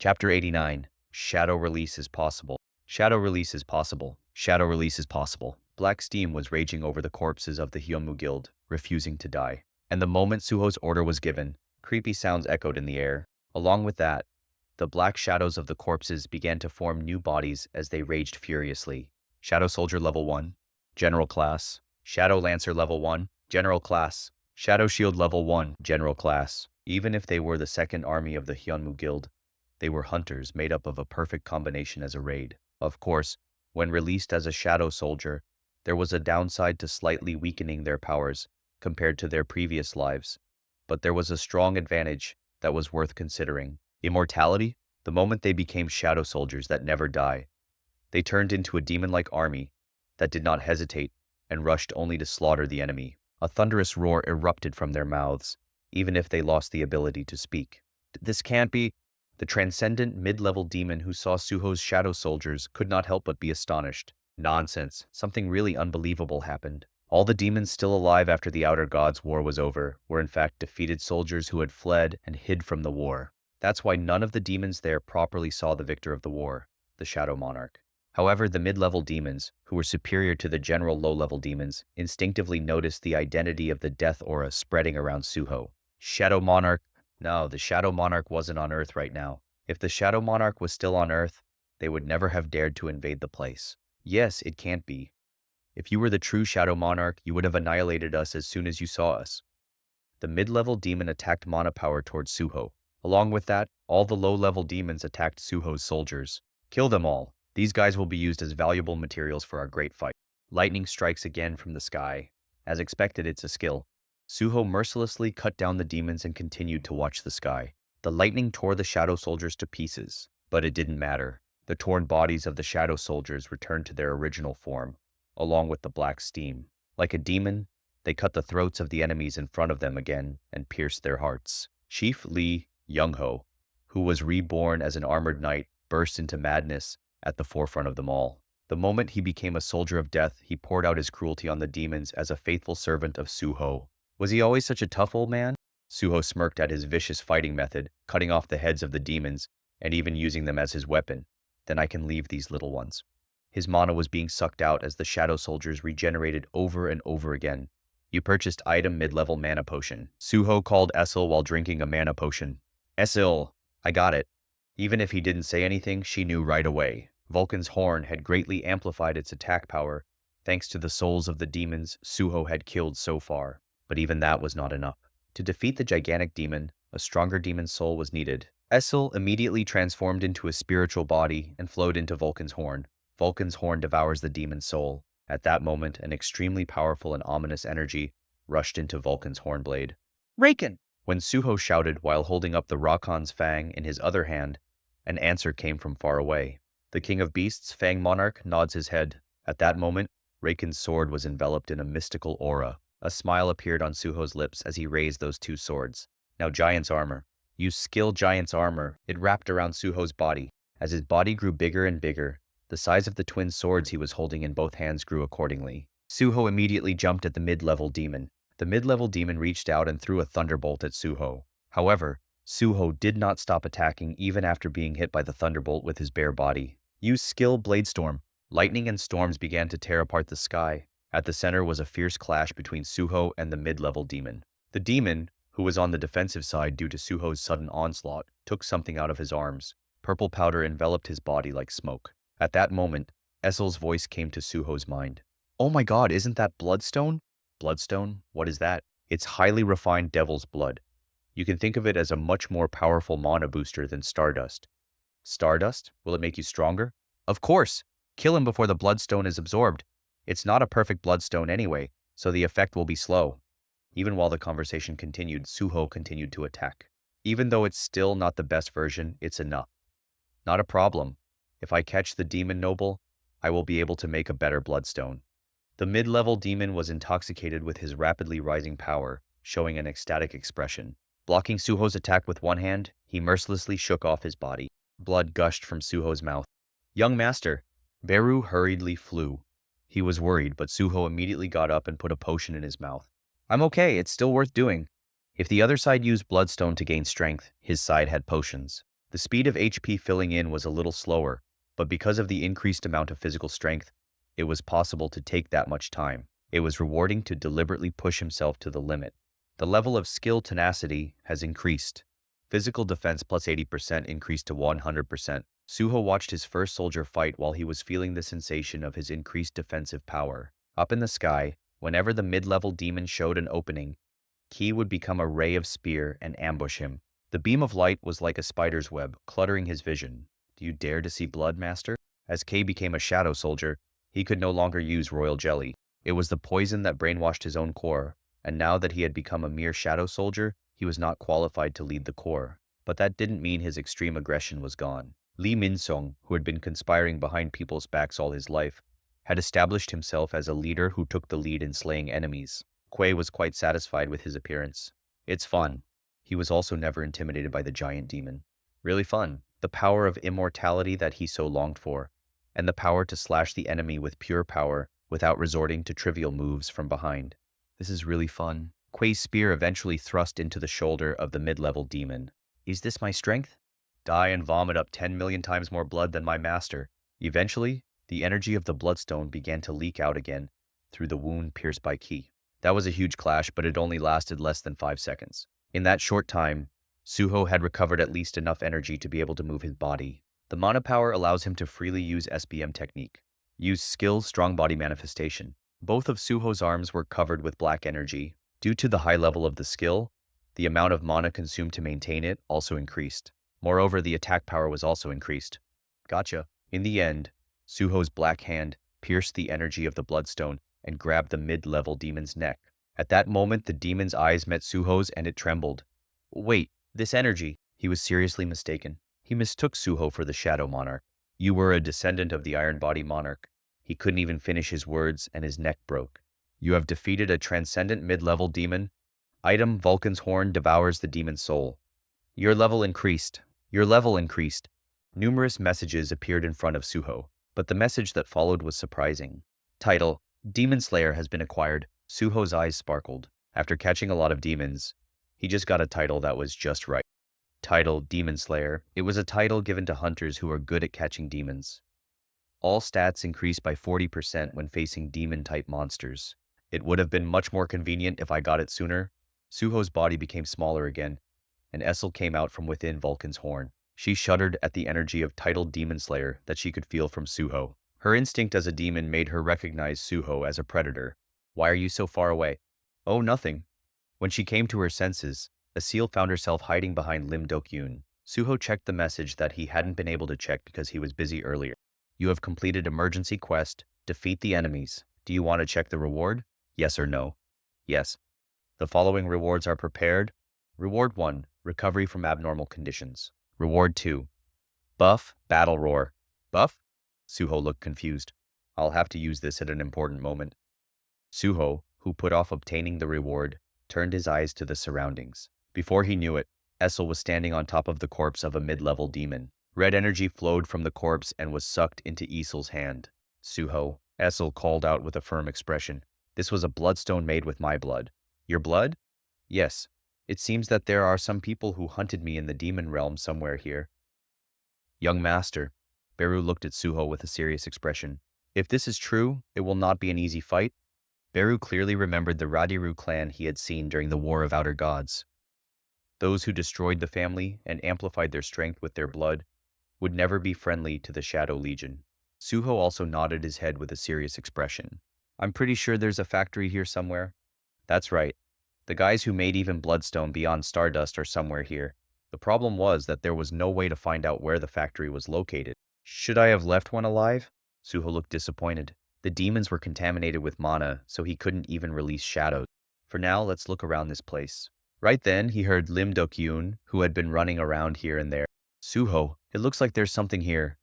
Chapter 89. Shadow release is possible. Shadow release is possible. Shadow release is possible. Black steam was raging over the corpses of the Hyeonmu Guild, refusing to die. And the moment Suho's order was given, creepy sounds echoed in the air. Along with that, the black shadows of the corpses began to form new bodies as they raged furiously. Shadow Soldier Level 1. General Class. Shadow Lancer Level 1. General Class. Shadow Shield Level 1. General Class. Even if they were the second army of the Hyeonmu Guild, they were hunters made up of a perfect combination as a raid. Of course, when released as a Shadow Soldier, there was a downside to slightly weakening their powers compared to their previous lives. But there was a strong advantage that was worth considering. Immortality? The moment they became Shadow Soldiers that never die, they turned into a demon-like army that did not hesitate and rushed only to slaughter the enemy. A thunderous roar erupted from their mouths, even if they lost the ability to speak. This can't be. The transcendent mid-level demon who saw Suho's Shadow Soldiers could not help but be astonished. Nonsense. Something really unbelievable happened. All the demons still alive after the Outer Gods' war was over were in fact defeated soldiers who had fled and hid from the war. That's why none of the demons there properly saw the victor of the war, the Shadow Monarch. However, the mid-level demons, who were superior to the general low-level demons, instinctively noticed the identity of the death aura spreading around Suho. Shadow Monarch. No, the Shadow Monarch wasn't on Earth right now. If the Shadow Monarch was still on Earth, they would never have dared to invade the place. Yes, it can't be. If you were the true Shadow Monarch, you would have annihilated us as soon as you saw us. The mid-level demon attacked mana power towards Suho. Along with that, all the low-level demons attacked Suho's soldiers. Kill them all. These guys will be used as valuable materials for our great fight. Lightning strikes again from the sky. As expected, it's a skill. Suho mercilessly cut down the demons and continued to watch the sky. The lightning tore the Shadow Soldiers to pieces, but it didn't matter. The torn bodies of the Shadow Soldiers returned to their original form, along with the black steam. Like a demon, they cut the throats of the enemies in front of them again and pierced their hearts. Chief Lee Youngho, who was reborn as an armored knight, burst into madness at the forefront of them all. The moment he became a soldier of death, he poured out his cruelty on the demons as a faithful servant of Suho. Was he always such a tough old man? Suho smirked at his vicious fighting method, cutting off the heads of the demons and even using them as his weapon. Then I can leave these little ones. His mana was being sucked out as the Shadow Soldiers regenerated over and over again. You purchased item mid-level mana potion. Suho called Esil while drinking a mana potion. Esil, I got it. Even if he didn't say anything, she knew right away. Vulcan's horn had greatly amplified its attack power, thanks to the souls of the demons Suho had killed so far. But even that was not enough. To defeat the gigantic demon, a stronger demon soul was needed. Esil immediately transformed into a spiritual body and flowed into Vulcan's horn. Vulcan's horn devours the demon's soul. At that moment, an extremely powerful and ominous energy rushed into Vulcan's hornblade. Rakan! When Suho shouted while holding up the Rakan's Fang in his other hand, an answer came from far away. The King of Beasts, Fang Monarch, nods his head. At that moment, Rakan's sword was enveloped in a mystical aura. A smile appeared on Suho's lips as he raised those two swords. Now Giant's Armor. Use skill Giant's Armor. It wrapped around Suho's body. As his body grew bigger and bigger, the size of the twin swords he was holding in both hands grew accordingly. Suho immediately jumped at the mid-level demon. The mid-level demon reached out and threw a thunderbolt at Suho. However, Suho did not stop attacking even after being hit by the thunderbolt with his bare body. Use skill Bladestorm. Lightning and storms began to tear apart the sky. At the center was a fierce clash between Suho and the mid-level demon. The demon, who was on the defensive side due to Suho's sudden onslaught, took something out of his arms. Purple powder enveloped his body like smoke. At that moment, Esil's voice came to Suho's mind. Oh my god, isn't that bloodstone? Bloodstone? What is that? It's highly refined devil's blood. You can think of it as a much more powerful mana booster than Stardust. Stardust? Will it make you stronger? Of course! Kill him before the bloodstone is absorbed. It's not a perfect bloodstone anyway, so the effect will be slow. Even while the conversation continued, Suho continued to attack. Even though it's still not the best version, it's enough. Not a problem. If I catch the demon noble, I will be able to make a better bloodstone. The mid-level demon was intoxicated with his rapidly rising power, showing an ecstatic expression. Blocking Suho's attack with one hand, he mercilessly shook off his body. Blood gushed from Suho's mouth. Young master! Beru hurriedly flew. He was worried, but Suho immediately got up and put a potion in his mouth. I'm okay, it's still worth doing. If the other side used bloodstone to gain strength, his side had potions. The speed of HP filling in was a little slower, but because of the increased amount of physical strength, it was possible to take that much time. It was rewarding to deliberately push himself to the limit. The level of skill tenacity has increased. Physical defense plus 80% increased to 100%. Suho watched his first soldier fight while he was feeling the sensation of his increased defensive power. Up in the sky, whenever the mid-level demon showed an opening, Quay would become a ray of spear and ambush him. The beam of light was like a spider's web, cluttering his vision. Do you dare to see blood, master? As Quay became a shadow soldier, he could no longer use royal jelly. It was the poison that brainwashed his own core, and now that he had become a mere shadow soldier, he was not qualified to lead the core. But that didn't mean his extreme aggression was gone. Lee Min-sung, who had been conspiring behind people's backs all his life, had established himself as a leader who took the lead in slaying enemies. Quay was quite satisfied with his appearance. It's fun. He was also never intimidated by the giant demon. Really fun. The power of immortality that he so longed for, and the power to slash the enemy with pure power without resorting to trivial moves from behind. This is really fun. Quay's spear eventually thrust into the shoulder of the mid-level demon. Is this my strength? Die and vomit up 10 million times more blood than my master. Eventually, the energy of the bloodstone began to leak out again through the wound pierced by Quay. That was a huge clash, but it only lasted less than 5 seconds. In that short time, Suho had recovered at least enough energy to be able to move his body. The mana power allows him to freely use SBM technique. Use skill strong body manifestation. Both of Suho's arms were covered with black energy. Due to the high level of the skill, the amount of mana consumed to maintain it also increased. Moreover, the attack power was also increased. Gotcha. In the end, Suho's black hand pierced the energy of the bloodstone and grabbed the mid-level demon's neck. At that moment, the demon's eyes met Suho's and it trembled. Wait, this energy? He was seriously mistaken. He mistook Suho for the Shadow Monarch. You were a descendant of the Iron Body Monarch. He couldn't even finish his words and his neck broke. You have defeated a transcendent mid-level demon. Item Vulcan's horn devours the demon's soul. Your level increased. Your level increased. Numerous messages appeared in front of Suho, but the message that followed was surprising. Title: Demon Slayer has been acquired. Suho's eyes sparkled. After catching a lot of demons, he just got a title that was just right. Title: Demon Slayer. It was a title given to hunters who are good at catching demons. All stats increased by 40% when facing demon-type monsters. It would have been much more convenient if I got it sooner. Suho's body became smaller again, and Esil came out from within Vulcan's horn. She shuddered at the energy of titled Demon Slayer that she could feel from Suho. Her instinct as a demon made her recognize Suho as a predator. Why are you so far away? Oh, nothing. When she came to her senses, Esil found herself hiding behind Lim Dok-yoon. Suho checked the message that he hadn't been able to check because he was busy earlier. You have completed emergency quest, defeat the enemies. Do you want to check the reward? Yes or no? Yes. The following rewards are prepared. Reward 1, recovery from abnormal conditions. Reward 2, buff, battle roar. Buff? Suho looked confused. I'll have to use this at an important moment. Suho, who put off obtaining the reward, turned his eyes to the surroundings. Before he knew it, Esil was standing on top of the corpse of a mid-level demon. Red energy flowed from the corpse and was sucked into Esil's hand. Suho, Esil called out with a firm expression. This was a bloodstone made with my blood. Your blood? Yes. It seems that there are some people who hunted me in the demon realm somewhere here. Young master, Beru looked at Suho with a serious expression. If this is true, it will not be an easy fight. Beru clearly remembered the Radiru clan he had seen during the War of Outer Gods. Those who destroyed the family and amplified their strength with their blood would never be friendly to the Shadow Legion. Suho also nodded his head with a serious expression. I'm pretty sure there's a factory here somewhere. That's right. The guys who made even bloodstone beyond Stardust are somewhere here. The problem was that there was no way to find out where the factory was located. Should I have left one alive? Suho looked disappointed. The demons were contaminated with mana, so he couldn't even release shadows. For now, let's look around this place. Right then, he heard Lim Dok-yoon, who had been running around here and there. Suho, it looks like there's something here.